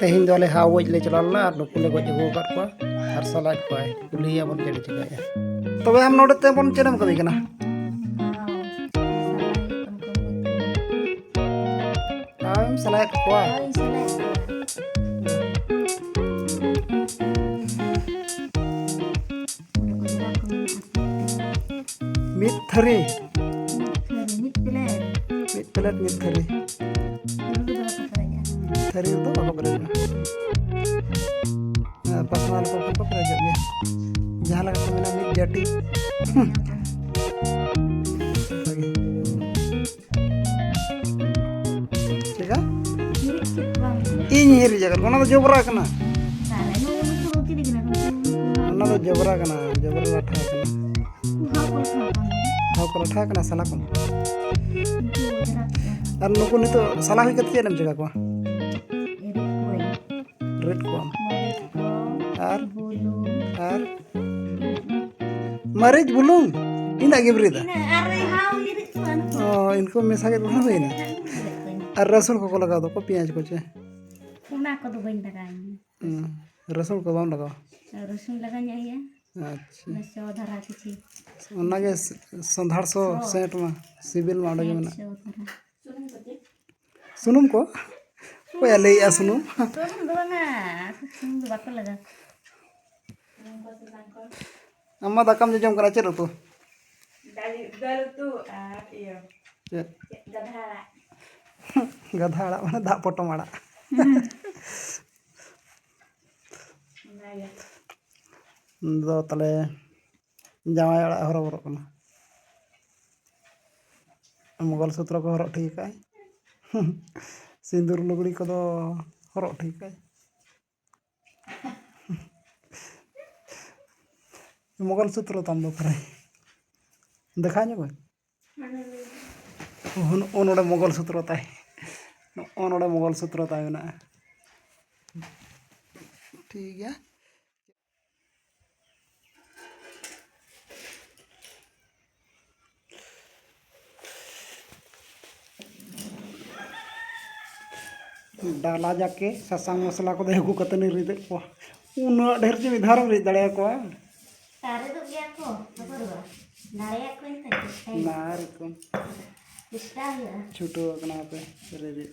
तेहन दो हाव गज ले चलाना और नुकु ले गज अगू कर को और सलाद को कुलिया बन चेड़े चिकाया तबे हम नोडे ते बन चेड़म कभी कना हम सलाद को मिट थरी मिट प्लेट मिट थरी थरी तो बाको बरेगा पर्सनल को बरेगा गया जहाँ लगा तो मैंने मिट जाटी ठीक है इन हिरी जगह कोना तो जोबरा कना कोना तो जोबरा कना जोबरा लाठा कना हाउ को लाठा कना साला को और नुकु नितो साला हुई कते चेदम जगह को रेड को और मरीज बुलुंग इन आगे ब्रीदा ओ इनको मिसा के बना हुई ना और रसूल को लगा दो को प्याज को चे उना को तो बइन लगाई रसूल को बाम लगाओ रसूल लगानी है अच्छा नसो धरा किछि उना के संधार सो सेट में सिविल में आडे में सुनुम को कोई ले या सुनुम सुनुम दो ना सुनुम दो बाको लगा अम्मा दाकम जम करा चेरो तो दाल तो इयो गधा आड़ा माने दा पटम आड़ा दो तले जामाई आड़ा हरो बरो कना मुगल सूत्र को हरो ठीक है सिंदूर लुगड़ी को हरो ठीक है मुगल सूत्र तम दो करे देखा नो ओनोडे मुगल सूत्र ताई ओनोडे मुगल सूत्र ताई ना ठीक है डाला जाके ससांग मसला को हेगू कतनी रिदे को उन ढेर जी धारम रि दड़े को तारे तो गया को बरोबर नारे को इंत नार को इष्टा है छोटो कना पे रे